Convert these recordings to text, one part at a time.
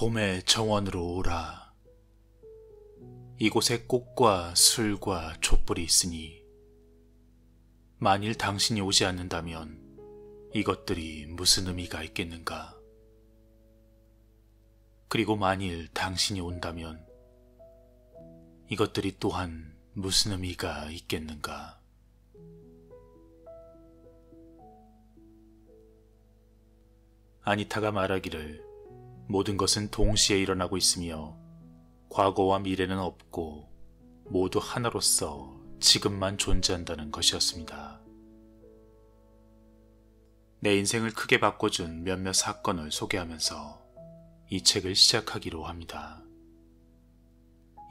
봄의 정원으로 오라. 이곳에 꽃과 술과 촛불이 있으니 만일 당신이 오지 않는다면 이것들이 무슨 의미가 있겠는가? 그리고 만일 당신이 온다면 이것들이 또한 무슨 의미가 있겠는가? 아니타가 말하기를 모든 것은 동시에 일어나고 있으며 과거와 미래는 없고 모두 하나로서 지금만 존재한다는 것이었습니다. 내 인생을 크게 바꿔준 몇몇 사건을 소개하면서 이 책을 시작하기로 합니다.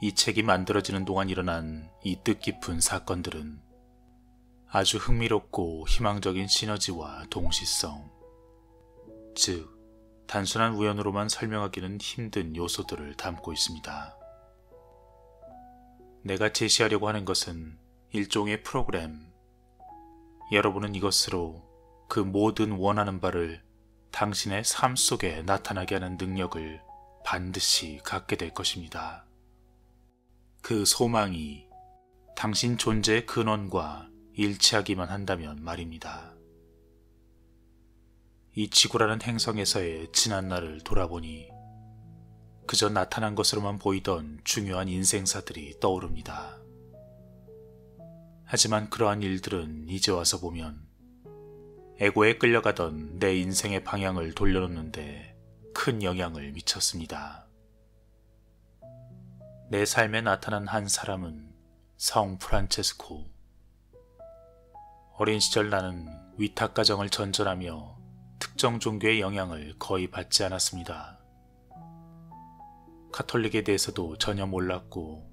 이 책이 만들어지는 동안 일어난 이 뜻깊은 사건들은 아주 흥미롭고 희망적인 시너지와 동시성, 즉 단순한 우연으로만 설명하기는 힘든 요소들을 담고 있습니다. 내가 제시하려고 하는 것은 일종의 프로그램. 여러분은 이것으로 그 모든 원하는 바를 당신의 삶 속에 나타나게 하는 능력을 반드시 갖게 될 것입니다. 그 소망이 당신 존재의 근원과 일치하기만 한다면 말입니다. 이 지구라는 행성에서의 지난 날을 돌아보니 그저 나타난 것으로만 보이던 중요한 인생사들이 떠오릅니다. 하지만 그러한 일들은 이제 와서 보면 에고에 끌려가던 내 인생의 방향을 돌려놓는데 큰 영향을 미쳤습니다. 내 삶에 나타난 한 사람은 성 프란체스코. 어린 시절 나는 위탁가정을 전전하며 특정 종교의 영향을 거의 받지 않았습니다. 카톨릭에 대해서도 전혀 몰랐고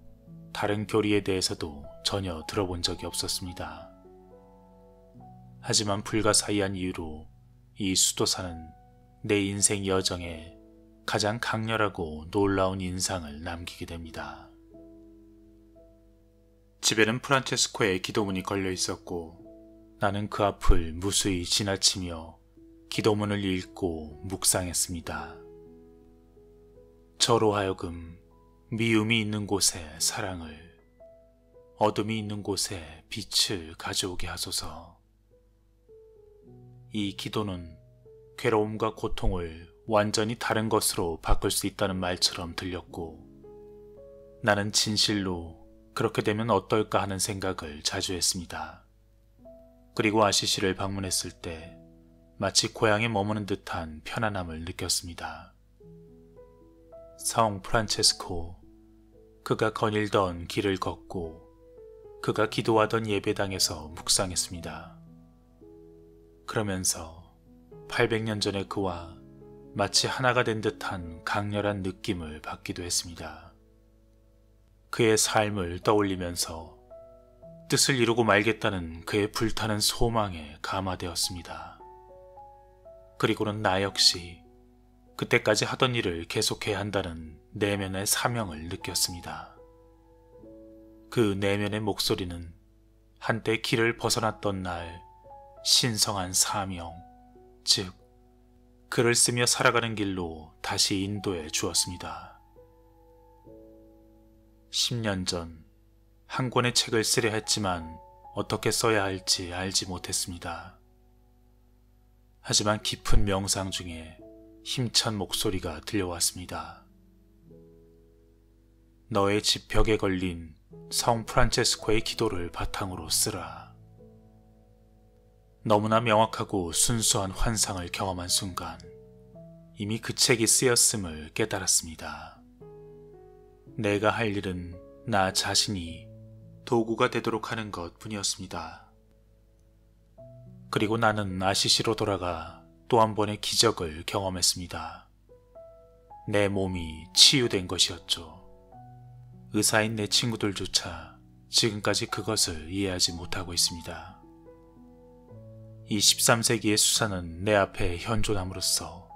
다른 교리에 대해서도 전혀 들어본 적이 없었습니다. 하지만 불가사의한 이유로 이 수도사는 내 인생 여정에 가장 강렬하고 놀라운 인상을 남기게 됩니다. 집에는 프란체스코의 기도문이 걸려 있었고 나는 그 앞을 무수히 지나치며 기도문을 읽고 묵상했습니다. 저로 하여금 미움이 있는 곳에 사랑을, 어둠이 있는 곳에 빛을 가져오게 하소서. 이 기도는 괴로움과 고통을 완전히 다른 것으로 바꿀 수 있다는 말처럼 들렸고 나는 진실로 그렇게 되면 어떨까 하는 생각을 자주 했습니다. 그리고 아시시를 방문했을 때 마치 고향에 머무는 듯한 편안함을 느꼈습니다. 성 프란체스코, 그가 거닐던 길을 걷고 그가 기도하던 예배당에서 묵상했습니다. 그러면서 800년 전의 그와 마치 하나가 된 듯한 강렬한 느낌을 받기도 했습니다. 그의 삶을 떠올리면서 뜻을 이루고 말겠다는 그의 불타는 소망에 감화되었습니다. 그리고는 나 역시 그때까지 하던 일을 계속해야 한다는 내면의 사명을 느꼈습니다. 그 내면의 목소리는 한때 길을 벗어났던 날 신성한 사명, 즉 글을 쓰며 살아가는 길로 다시 인도해 주었습니다. 10년 전 한 권의 책을 쓰려 했지만 어떻게 써야 할지 알지 못했습니다. 하지만 깊은 명상 중에 힘찬 목소리가 들려왔습니다. 너의 집 벽에 걸린 성 프란체스코의 기도를 바탕으로 쓰라. 너무나 명확하고 순수한 환상을 경험한 순간 이미 그 책이 쓰였음을 깨달았습니다. 내가 할 일은 나 자신이 도구가 되도록 하는 것 뿐이었습니다. 그리고 나는 아시시로 돌아가 또 한 번의 기적을 경험했습니다. 내 몸이 치유된 것이었죠. 의사인 내 친구들조차 지금까지 그것을 이해하지 못하고 있습니다. 이 13세기의 수사는 내 앞에 현존함으로써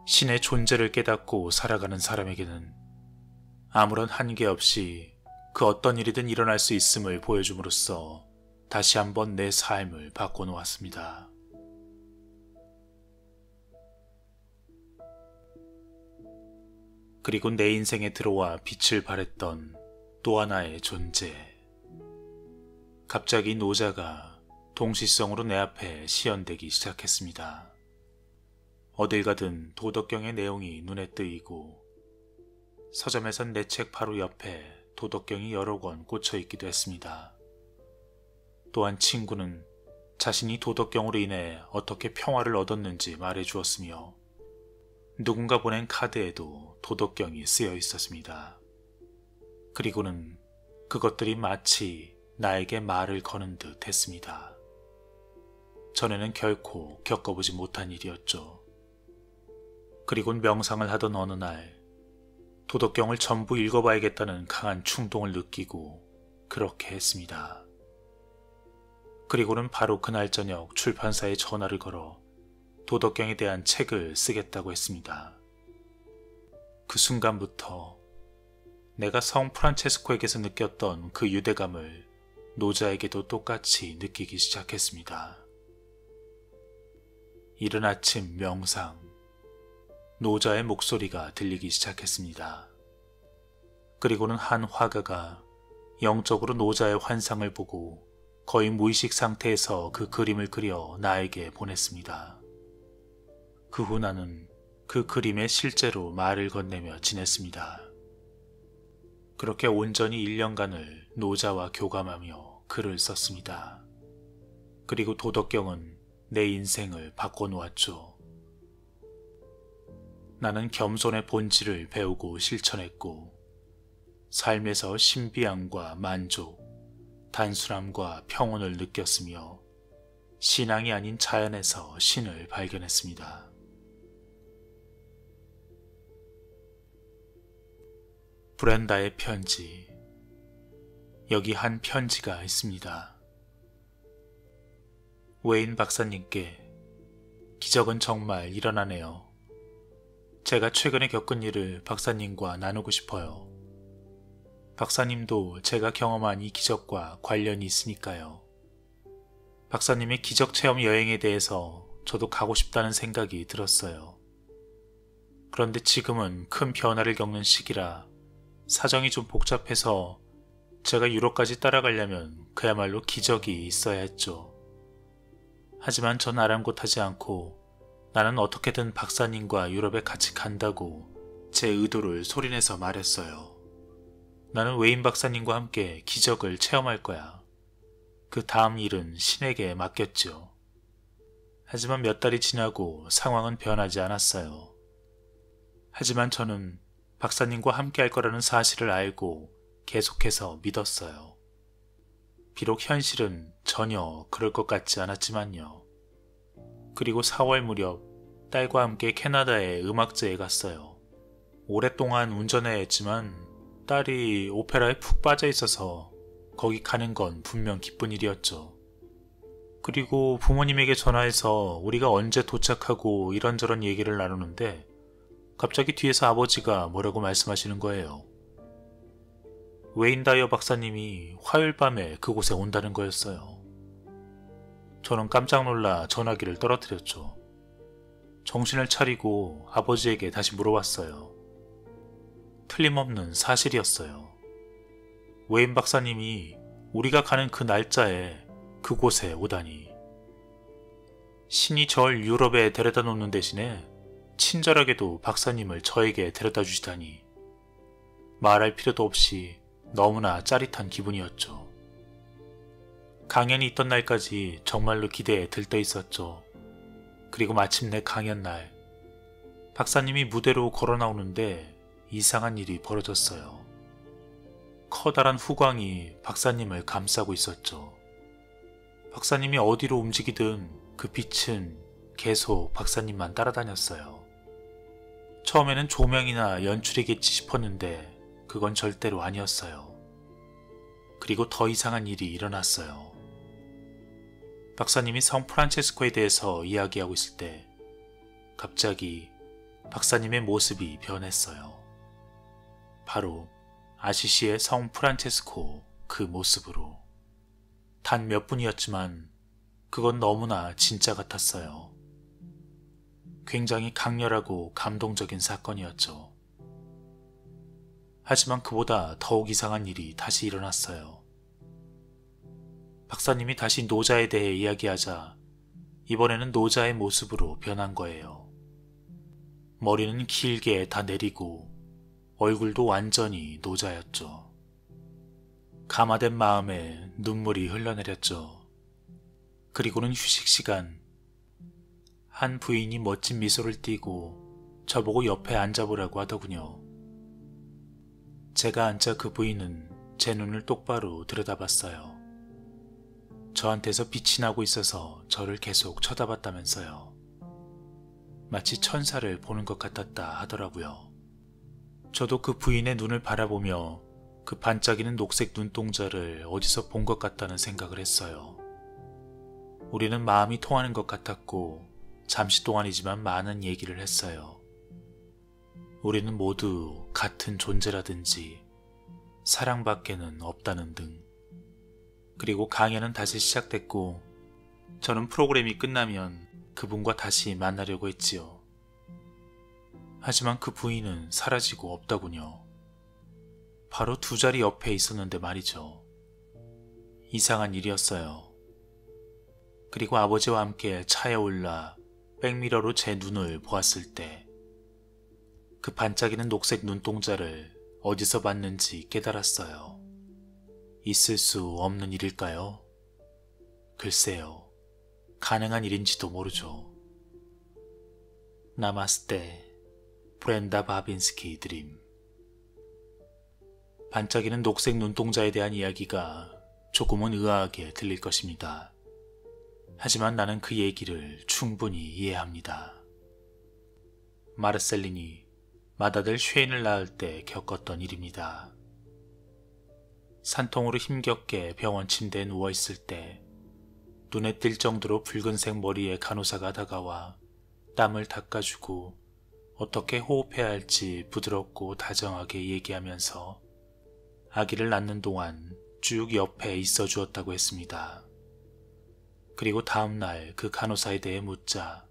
신의 존재를 깨닫고 살아가는 사람에게는 아무런 한계 없이 그 어떤 일이든 일어날 수 있음을 보여줌으로써 다시 한번 내 삶을 바꿔놓았습니다. 그리고 내 인생에 들어와 빛을 발했던 또 하나의 존재. 갑자기 노자가 동시성으로 내 앞에 시연되기 시작했습니다. 어딜 가든 도덕경의 내용이 눈에 뜨이고 서점에선 내 책 바로 옆에 도덕경이 여러 권 꽂혀 있기도 했습니다. 또한 친구는 자신이 도덕경으로 인해 어떻게 평화를 얻었는지 말해 주었으며 누군가 보낸 카드에도 도덕경이 쓰여 있었습니다. 그리고는 그것들이 마치 나에게 말을 거는 듯 했습니다. 전에는 결코 겪어보지 못한 일이었죠. 그리곤 명상을 하던 어느 날 도덕경을 전부 읽어봐야겠다는 강한 충동을 느끼고 그렇게 했습니다. 그리고는 바로 그날 저녁 출판사에 전화를 걸어 도덕경에 대한 책을 쓰겠다고 했습니다. 그 순간부터 내가 성 프란체스코에게서 느꼈던 그 유대감을 노자에게도 똑같이 느끼기 시작했습니다. 이른 아침 명상, 노자의 목소리가 들리기 시작했습니다. 그리고는 한 화가가 영적으로 노자의 환상을 보고 거의 무의식 상태에서 그 그림을 그려 나에게 보냈습니다. 그 후 나는 그 그림에 실제로 말을 건네며 지냈습니다. 그렇게 온전히 1년간을 노자와 교감하며 글을 썼습니다. 그리고 도덕경은 내 인생을 바꿔놓았죠. 나는 겸손의 본질을 배우고 실천했고 삶에서 신비함과 만족, 단순함과 평온을 느꼈으며 신앙이 아닌 자연에서 신을 발견했습니다. 브렌다의 편지. 여기 한 편지가 있습니다. 웨인 박사님께 기적은 정말 일어나네요. 제가 최근에 겪은 일을 박사님과 나누고 싶어요. 박사님도 제가 경험한 이 기적과 관련이 있으니까요. 박사님의 기적 체험 여행에 대해서 저도 가고 싶다는 생각이 들었어요. 그런데 지금은 큰 변화를 겪는 시기라 사정이 좀 복잡해서 제가 유럽까지 따라가려면 그야말로 기적이 있어야 했죠. 하지만 전 아랑곳하지 않고 나는 어떻게든 박사님과 유럽에 같이 간다고 제 의도를 소리내서 말했어요. 나는 웨인 박사님과 함께 기적을 체험할 거야. 그 다음 일은 신에게 맡겼죠. 하지만 몇 달이 지나고 상황은 변하지 않았어요. 하지만 저는 박사님과 함께 할 거라는 사실을 알고 계속해서 믿었어요. 비록 현실은 전혀 그럴 것 같지 않았지만요. 그리고 4월 무렵 딸과 함께 캐나다에 음악제에 갔어요. 오랫동안 운전해야 했지만 딸이 오페라에 푹 빠져 있어서 거기 가는 건 분명 기쁜 일이었죠. 그리고 부모님에게 전화해서 우리가 언제 도착하고 이런저런 얘기를 나누는데 갑자기 뒤에서 아버지가 뭐라고 말씀하시는 거예요. 웨인 다이어 박사님이 화요일 밤에 그곳에 온다는 거였어요. 저는 깜짝 놀라 전화기를 떨어뜨렸죠. 정신을 차리고 아버지에게 다시 물어봤어요. 틀림없는 사실이었어요. 웨인 박사님이 우리가 가는 그 날짜에 그곳에 오다니. 신이 절 유럽에 데려다 놓는 대신에 친절하게도 박사님을 저에게 데려다 주시다니. 말할 필요도 없이 너무나 짜릿한 기분이었죠. 강연이 있던 날까지 정말로 기대에 들떠 있었죠. 그리고 마침내 강연 날, 박사님이 무대로 걸어 나오는데 이상한 일이 벌어졌어요. 커다란 후광이 박사님을 감싸고 있었죠. 박사님이 어디로 움직이든 그 빛은 계속 박사님만 따라다녔어요. 처음에는 조명이나 연출이겠지 싶었는데 그건 절대로 아니었어요. 그리고 더 이상한 일이 일어났어요. 박사님이 성 프란체스코에 대해서 이야기하고 있을 때 갑자기 박사님의 모습이 변했어요. 바로 아시시의 성 프란체스코 그 모습으로. 단 몇 분이었지만 그건 너무나 진짜 같았어요. 굉장히 강렬하고 감동적인 사건이었죠. 하지만 그보다 더욱 이상한 일이 다시 일어났어요. 박사님이 다시 노자에 대해 이야기하자 이번에는 노자의 모습으로 변한 거예요. 머리는 길게 다 내리고 얼굴도 완전히 노자였죠. 감화된 마음에 눈물이 흘러내렸죠. 그리고는 휴식 시간, 한 부인이 멋진 미소를 띠고 저보고 옆에 앉아보라고 하더군요. 제가 앉자 그 부인은 제 눈을 똑바로 들여다봤어요. 저한테서 빛이 나고 있어서 저를 계속 쳐다봤다면서요. 마치 천사를 보는 것 같았다 하더라고요. 저도 그 부인의 눈을 바라보며 그 반짝이는 녹색 눈동자를 어디서 본 것 같다는 생각을 했어요. 우리는 마음이 통하는 것 같았고 잠시 동안이지만 많은 얘기를 했어요. 우리는 모두 같은 존재라든지 사랑밖에는 없다는 등. 그리고 강연은 다시 시작됐고 저는 프로그램이 끝나면 그분과 다시 만나려고 했지요. 하지만 그 부인은 사라지고 없더군요. 바로 두 자리 옆에 있었는데 말이죠. 이상한 일이었어요. 그리고 아버지와 함께 차에 올라 백미러로 제 눈을 보았을 때 그 반짝이는 녹색 눈동자를 어디서 봤는지 깨달았어요. 있을 수 없는 일일까요? 글쎄요. 가능한 일인지도 모르죠. 나마스테, 브렌다 바빈스키 드림. 반짝이는 녹색 눈동자에 대한 이야기가 조금은 의아하게 들릴 것입니다. 하지만 나는 그 얘기를 충분히 이해합니다. 마르셀린이 맏아들 쉐인을 낳을 때 겪었던 일입니다. 산통으로 힘겹게 병원 침대에 누워있을 때 눈에 띌 정도로 붉은색 머리에 간호사가 다가와 땀을 닦아주고 어떻게 호흡해야 할지 부드럽고 다정하게 얘기하면서 아기를 낳는 동안 쭉 옆에 있어 주었다고 했습니다. 그리고 다음날 그 간호사에 대해 묻자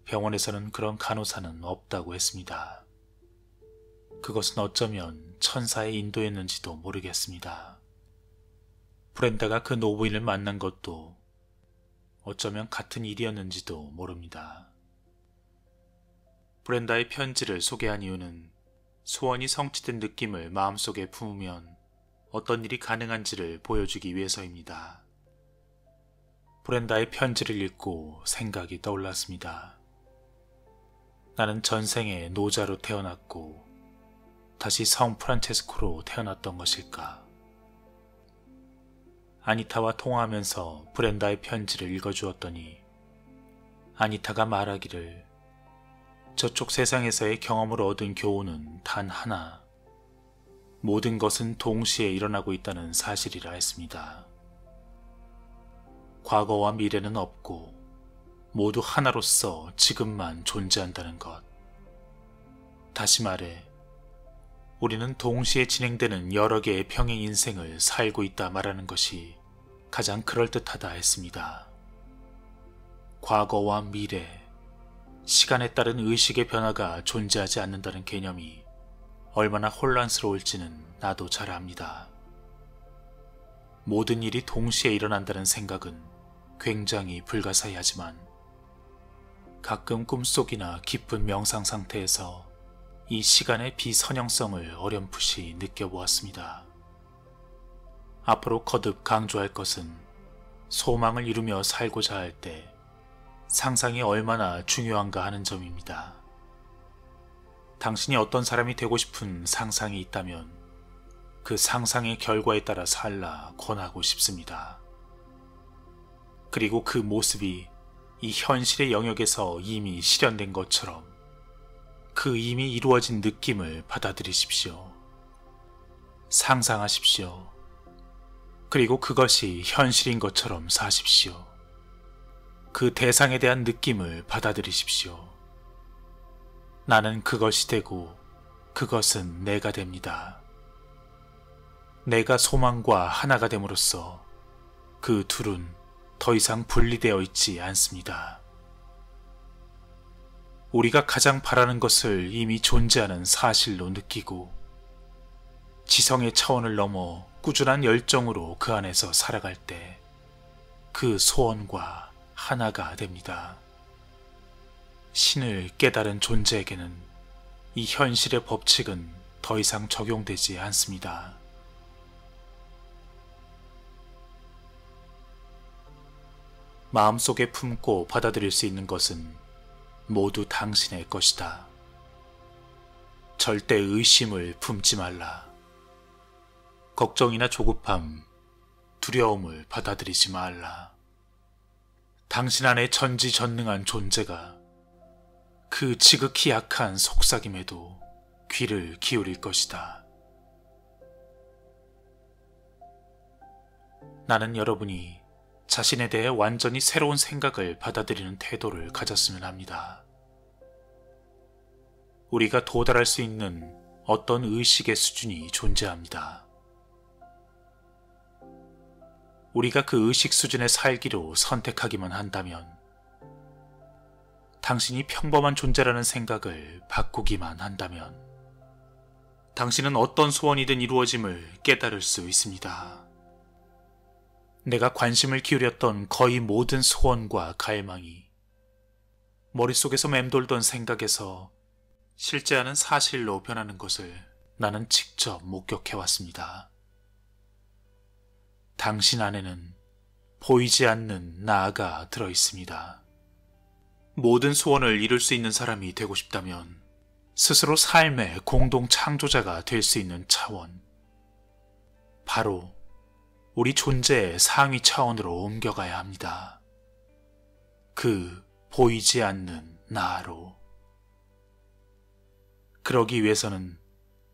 병원에서는 그런 간호사는 없다고 했습니다. 그것은 어쩌면 천사의 인도였는지도 모르겠습니다. 브렌다가 그 노부인을 만난 것도 어쩌면 같은 일이었는지도 모릅니다. 브렌다의 편지를 소개한 이유는 소원이 성취된 느낌을 마음속에 품으면 어떤 일이 가능한지를 보여주기 위해서입니다. 브렌다의 편지를 읽고 생각이 떠올랐습니다. 나는 전생에 노자로 태어났고 다시 성 프란체스코로 태어났던 것일까? 아니타와 통화하면서 브렌다의 편지를 읽어주었더니 아니타가 말하기를 저쪽 세상에서의 경험을 얻은 교훈은 단 하나, 모든 것은 동시에 일어나고 있다는 사실이라 했습니다. 과거와 미래는 없고 모두 하나로서 지금만 존재한다는 것. 다시 말해 우리는 동시에 진행되는 여러 개의 평행 인생을 살고 있다 말하는 것이 가장 그럴듯하다 했습니다. 과거와 미래, 시간에 따른 의식의 변화가 존재하지 않는다는 개념이 얼마나 혼란스러울지는 나도 잘 압니다. 모든 일이 동시에 일어난다는 생각은 굉장히 불가사의하지만 가끔 꿈속이나 깊은 명상 상태에서 이 시간의 비선형성을 어렴풋이 느껴보았습니다. 앞으로 거듭 강조할 것은 소망을 이루며 살고자 할 때 상상이 얼마나 중요한가 하는 점입니다. 당신이 어떤 사람이 되고 싶은 상상이 있다면 그 상상의 결과에 따라 살라 권하고 싶습니다. 그리고 그 모습이 이 현실의 영역에서 이미 실현된 것처럼 그 이미 이루어진 느낌을 받아들이십시오. 상상하십시오. 그리고 그것이 현실인 것처럼 사십시오. 그 대상에 대한 느낌을 받아들이십시오. 나는 그것이 되고 그것은 내가 됩니다. 내가 소망과 하나가 됨으로써 그 둘은 더 이상 분리되어 있지 않습니다. 우리가 가장 바라는 것을 이미 존재하는 사실로 느끼고 지성의 차원을 넘어 꾸준한 열정으로 그 안에서 살아갈 때 그 소원과 하나가 됩니다. 신을 깨달은 존재에게는 이 현실의 법칙은 더 이상 적용되지 않습니다. 마음속에 품고 받아들일 수 있는 것은 모두 당신의 것이다. 절대 의심을 품지 말라. 걱정이나 조급함, 두려움을 받아들이지 말라. 당신 안에 전지전능한 존재가 그 지극히 약한 속삭임에도 귀를 기울일 것이다. 나는 여러분이 자신에 대해 완전히 새로운 생각을 받아들이는 태도를 가졌으면 합니다. 우리가 도달할 수 있는 어떤 의식의 수준이 존재합니다. 우리가 그 의식 수준에 살기로 선택하기만 한다면 당신이 평범한 존재라는 생각을 바꾸기만 한다면 당신은 어떤 소원이든 이루어짐을 깨달을 수 있습니다. 내가 관심을 기울였던 거의 모든 소원과 갈망이 머릿속에서 맴돌던 생각에서 실제하는 사실로 변하는 것을 나는 직접 목격해왔습니다. 당신 안에는 보이지 않는 나가 들어있습니다. 모든 소원을 이룰 수 있는 사람이 되고 싶다면 스스로 삶의 공동 창조자가 될 수 있는 차원, 바로 우리 존재의 상위 차원으로 옮겨가야 합니다. 그 보이지 않는 나로. 그러기 위해서는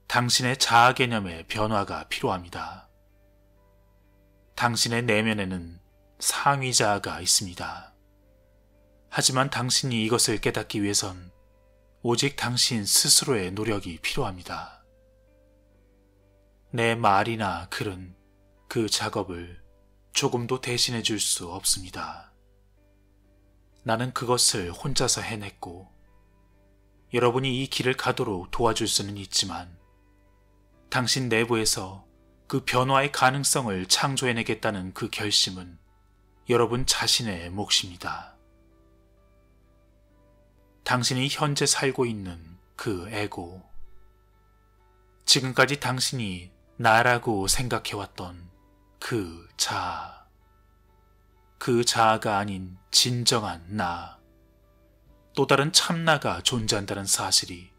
당신의 자아 개념의 변화가 필요합니다. 당신의 내면에는 상위 자아가 있습니다. 하지만 당신이 이것을 깨닫기 위해선 오직 당신 스스로의 노력이 필요합니다. 내 말이나 글은 그 작업을 조금도 대신해 줄 수 없습니다. 나는 그것을 혼자서 해냈고 여러분이 이 길을 가도록 도와줄 수는 있지만 당신 내부에서 그 변화의 가능성을 창조해내겠다는 그 결심은 여러분 자신의 몫입니다. 당신이 현재 살고 있는 그 에고, 지금까지 당신이 나라고 생각해왔던 그 자아, 그 자아가 아닌 진정한 나, 또 다른 참나가 존재한다는 사실이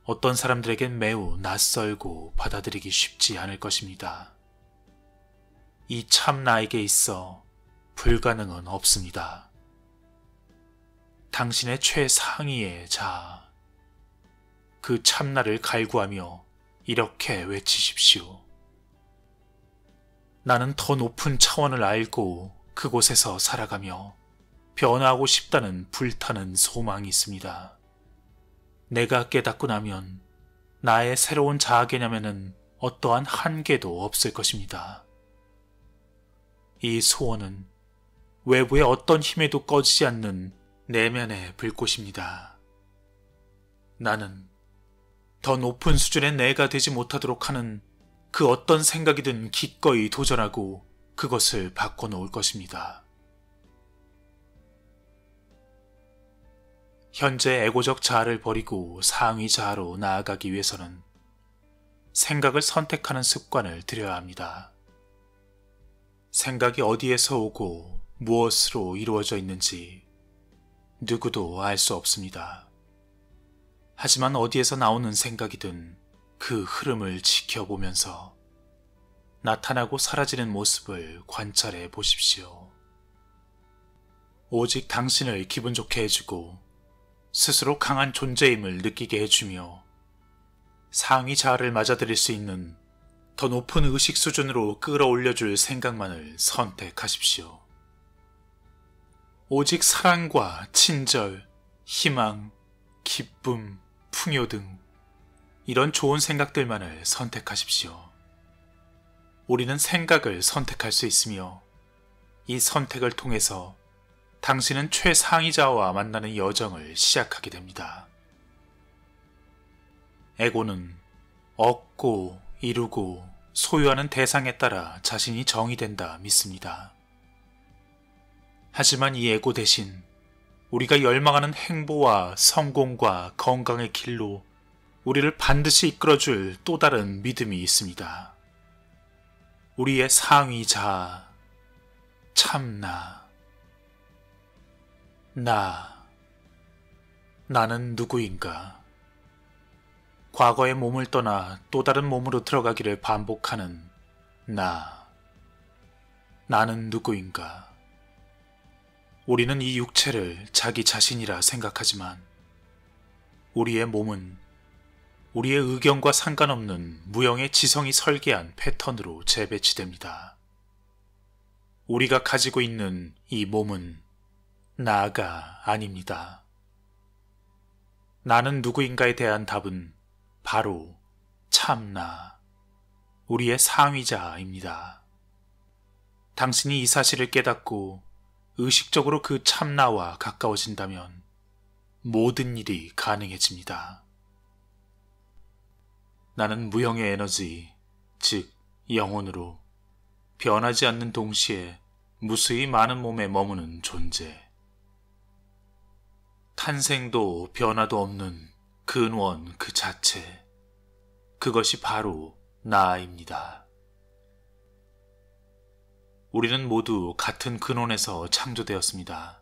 어떤 사람들에겐 매우 낯설고 받아들이기 쉽지 않을 것입니다. 이 참나에게 있어 불가능은 없습니다. 당신의 최상위의 자아, 그 참나를 갈구하며 이렇게 외치십시오. 나는 더 높은 차원을 알고 그곳에서 살아가며 변화하고 싶다는 불타는 소망이 있습니다. 내가 깨닫고 나면 나의 새로운 자아 개념에는 어떠한 한계도 없을 것입니다. 이 소원은 외부의 어떤 힘에도 꺼지지 않는 내면의 불꽃입니다. 나는 더 높은 수준의 내가 되지 못하도록 하는 그 어떤 생각이든 기꺼이 도전하고 그것을 바꿔놓을 것입니다. 현재 에고적 자아를 버리고 상위 자아로 나아가기 위해서는 생각을 선택하는 습관을 들여야 합니다. 생각이 어디에서 오고 무엇으로 이루어져 있는지 누구도 알 수 없습니다. 하지만 어디에서 나오는 생각이든 그 흐름을 지켜보면서 나타나고 사라지는 모습을 관찰해 보십시오. 오직 당신을 기분 좋게 해주고 스스로 강한 존재임을 느끼게 해주며 상위 자아를 맞아들일 수 있는 더 높은 의식 수준으로 끌어올려줄 생각만을 선택하십시오. 오직 사랑과 친절, 희망, 기쁨, 풍요 등 이런 좋은 생각들만을 선택하십시오. 우리는 생각을 선택할 수 있으며 이 선택을 통해서 당신은 최상위자와 만나는 여정을 시작하게 됩니다. 에고는 얻고 이루고 소유하는 대상에 따라 자신이 정의된다 믿습니다. 하지만 이 에고 대신 우리가 열망하는 행보와 성공과 건강의 길로 우리를 반드시 이끌어줄 또 다른 믿음이 있습니다. 우리의 상위 자아, 참나. 나는 누구인가? 과거의 몸을 떠나 또 다른 몸으로 들어가기를 반복하는 나는 누구인가? 우리는 이 육체를 자기 자신이라 생각하지만 우리의 몸은 우리의 의견과 상관없는 무형의 지성이 설계한 패턴으로 재배치됩니다. 우리가 가지고 있는 이 몸은 나가 아닙니다. 나는 누구인가에 대한 답은 바로 참나, 우리의 상위자입니다. 당신이 이 사실을 깨닫고 의식적으로 그 참나와 가까워진다면 모든 일이 가능해집니다. 나는 무형의 에너지, 즉 영혼으로 변하지 않는 동시에 무수히 많은 몸에 머무는 존재. 탄생도 변화도 없는 근원 그 자체. 그것이 바로 나입니다. 우리는 모두 같은 근원에서 창조되었습니다.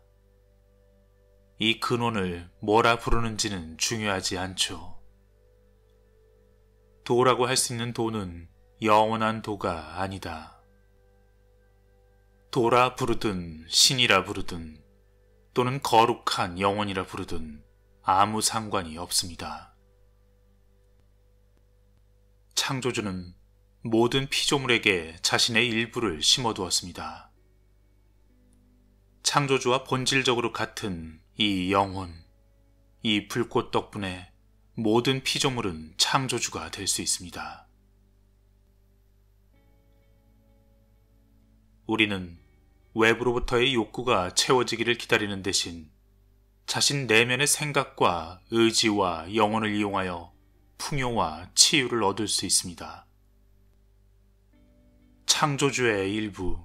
이 근원을 뭐라 부르는지는 중요하지 않죠. 도라고 할 수 있는 도는 영원한 도가 아니다. 도라 부르든 신이라 부르든 또는 거룩한 영혼이라 부르든 아무 상관이 없습니다. 창조주는 모든 피조물에게 자신의 일부를 심어두었습니다. 창조주와 본질적으로 같은 이 영혼, 이 불꽃 덕분에 모든 피조물은 창조주가 될 수 있습니다. 우리는 외부로부터의 욕구가 채워지기를 기다리는 대신 자신 내면의 생각과 의지와 영혼을 이용하여 풍요와 치유를 얻을 수 있습니다. 창조주의 일부,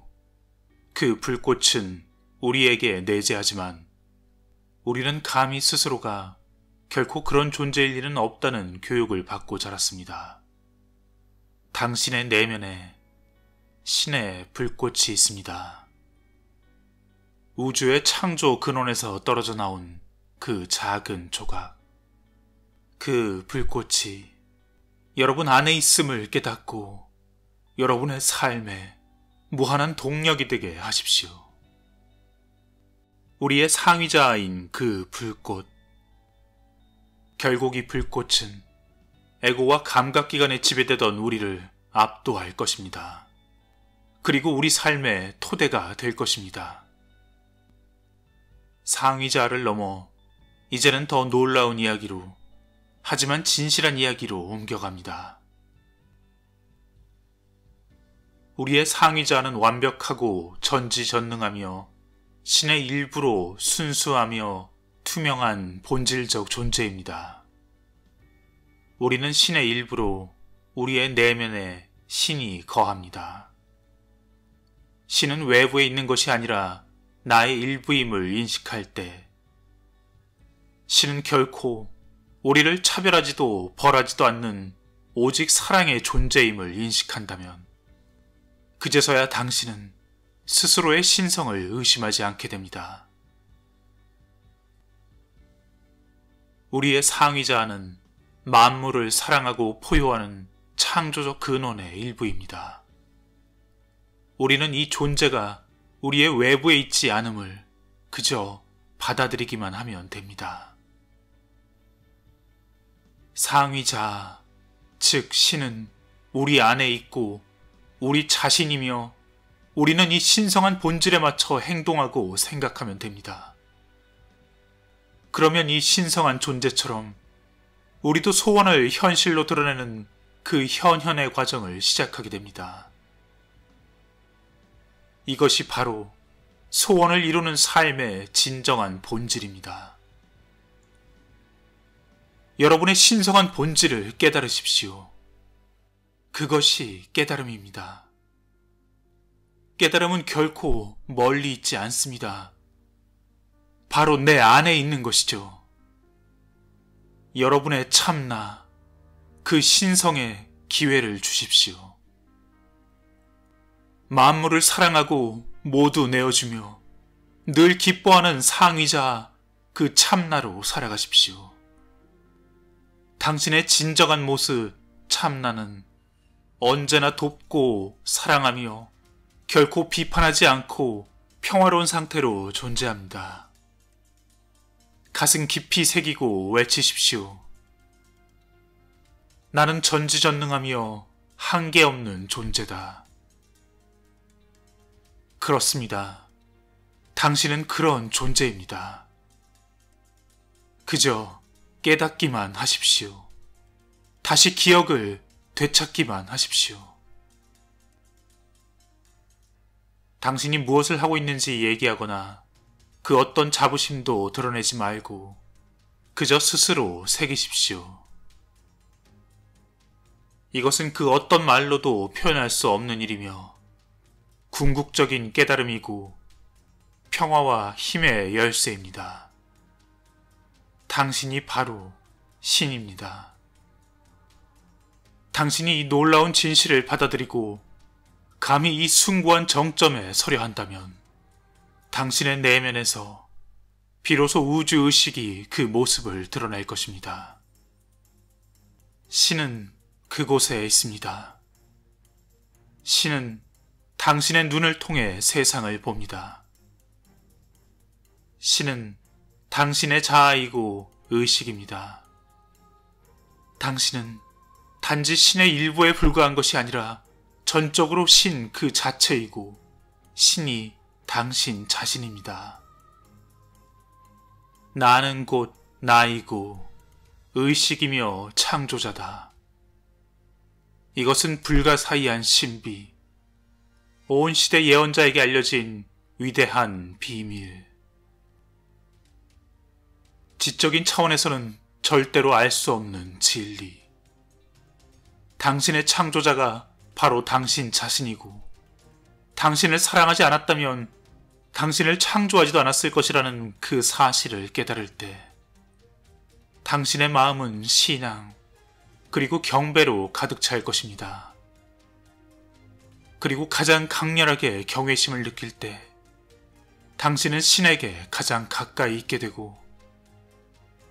그 불꽃은 우리에게 내재하지만 우리는 감히 스스로가 결코 그런 존재일 리는 없다는 교육을 받고 자랐습니다. 당신의 내면에 신의 불꽃이 있습니다. 우주의 창조 근원에서 떨어져 나온 그 작은 조각, 그 불꽃이 여러분 안에 있음을 깨닫고 여러분의 삶에 무한한 동력이 되게 하십시오. 우리의 상위자인 그 불꽃, 결국 이 불꽃은 에고와 감각기관에 지배되던 우리를 압도할 것입니다. 그리고 우리 삶의 토대가 될 것입니다. 상위자를 넘어 이제는 더 놀라운 이야기로, 하지만 진실한 이야기로 옮겨갑니다. 우리의 상위자는 완벽하고 전지전능하며 신의 일부로 순수하며 투명한 본질적 존재입니다. 우리는 신의 일부로 우리의 내면에 신이 거합니다. 신은 외부에 있는 것이 아니라 나의 일부임을 인식할 때, 신은 결코 우리를 차별하지도 벌하지도 않는 오직 사랑의 존재임을 인식한다면 그제서야 당신은 스스로의 신성을 의심하지 않게 됩니다. 우리의 상위자는 만물을 사랑하고 포효하는 창조적 근원의 일부입니다. 우리는 이 존재가 우리의 외부에 있지 않음을 그저 받아들이기만 하면 됩니다. 상위자, 즉 신은 우리 안에 있고 우리 자신이며 우리는 이 신성한 본질에 맞춰 행동하고 생각하면 됩니다. 그러면 이 신성한 존재처럼 우리도 소원을 현실로 드러내는 그 현현의 과정을 시작하게 됩니다. 이것이 바로 소원을 이루는 삶의 진정한 본질입니다. 여러분의 신성한 본질을 깨달으십시오. 그것이 깨달음입니다. 깨달음은 결코 멀리 있지 않습니다. 바로 내 안에 있는 것이죠. 여러분의 참나, 그 신성에 기회를 주십시오. 만물을 사랑하고 모두 내어주며 늘 기뻐하는 상위자 그 참나로 살아가십시오. 당신의 진정한 모습 참나는 언제나 돕고 사랑하며 결코 비판하지 않고 평화로운 상태로 존재합니다. 가슴 깊이 새기고 외치십시오. 나는 전지전능하며 한계없는 존재다. 그렇습니다. 당신은 그런 존재입니다. 그저 깨닫기만 하십시오. 다시 기억을 되찾기만 하십시오. 당신이 무엇을 하고 있는지 얘기하거나 그 어떤 자부심도 드러내지 말고 그저 스스로 새기십시오. 이것은 그 어떤 말로도 표현할 수 없는 일이며 궁극적인 깨달음이고 평화와 힘의 열쇠입니다. 당신이 바로 신입니다. 당신이 이 놀라운 진실을 받아들이고 감히 이 숭고한 정점에 서려 한다면 당신의 내면에서 비로소 우주의식이 그 모습을 드러낼 것입니다. 신은 그곳에 있습니다. 신은 당신의 눈을 통해 세상을 봅니다. 신은 당신의 자아이고 의식입니다. 당신은 단지 신의 일부에 불과한 것이 아니라 전적으로 신 그 자체이고 신이 당신 자신입니다. 나는 곧 나이고 의식이며 창조자다. 이것은 불가사의한 신비, 온 시대 예언자에게 알려진 위대한 비밀. 지적인 차원에서는 절대로 알 수 없는 진리. 당신의 창조자가 바로 당신 자신이고 당신을 사랑하지 않았다면 당신을 창조하지도 않았을 것이라는 그 사실을 깨달을 때 당신의 마음은 신앙 그리고 경배로 가득 찰 것입니다. 그리고 가장 강렬하게 경외심을 느낄 때 당신은 신에게 가장 가까이 있게 되고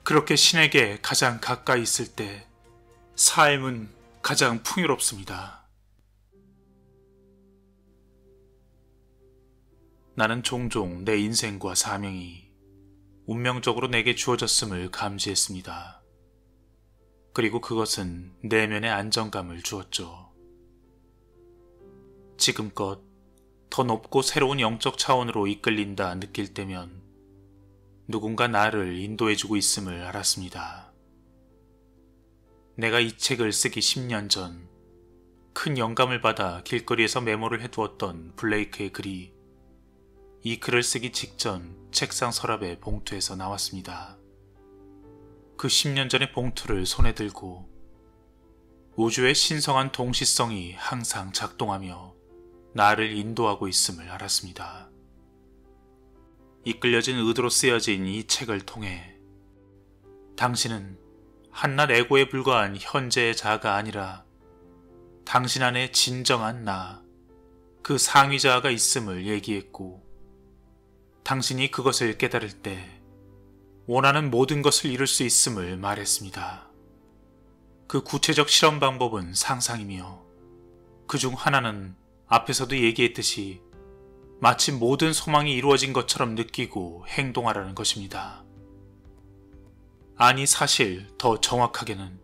그렇게 신에게 가장 가까이 있을 때 삶은 가장 풍요롭습니다. 나는 종종 내 인생과 사명이 운명적으로 내게 주어졌음을 감지했습니다. 그리고 그것은 내면의 안정감을 주었죠. 지금껏 더 높고 새로운 영적 차원으로 이끌린다 느낄 때면 누군가 나를 인도해주고 있음을 알았습니다. 내가 이 책을 쓰기 10년 전 큰 영감을 받아 길거리에서 메모를 해두었던 블레이크의 글이 이 글을 쓰기 직전 책상 서랍의 봉투에서 나왔습니다. 그 10년 전의 봉투를 손에 들고 우주의 신성한 동시성이 항상 작동하며 나를 인도하고 있음을 알았습니다. 이끌려진 의도로 쓰여진 이 책을 통해 당신은 한낱 에고에 불과한 현재의 자아가 아니라 당신 안에 진정한 나, 그 상위자아가 있음을 얘기했고 당신이 그것을 깨달을 때 원하는 모든 것을 이룰 수 있음을 말했습니다. 그 구체적 실험 방법은 상상이며 그중 하나는 앞에서도 얘기했듯이 마치 모든 소망이 이루어진 것처럼 느끼고 행동하라는 것입니다. 아니 사실 더 정확하게는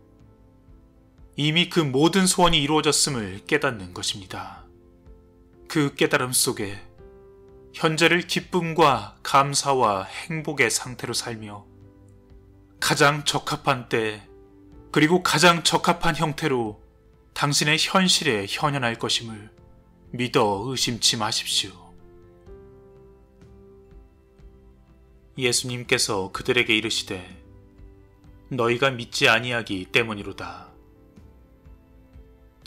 이미 그 모든 소원이 이루어졌음을 깨닫는 것입니다. 그 깨달음 속에 현재를 기쁨과 감사와 행복의 상태로 살며 가장 적합한 때 그리고 가장 적합한 형태로 당신의 현실에 현현할 것임을 믿어 의심치 마십시오. 예수님께서 그들에게 이르시되 너희가 믿지 아니하기 때문이로다.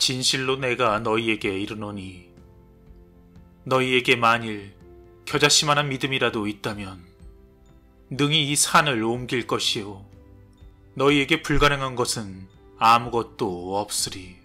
진실로 내가 너희에게 이르노니 너희에게 만일 겨자씨만한 믿음이라도 있다면 능히 이 산을 옮길 것이요 너희에게 불가능한 것은 아무것도 없으리.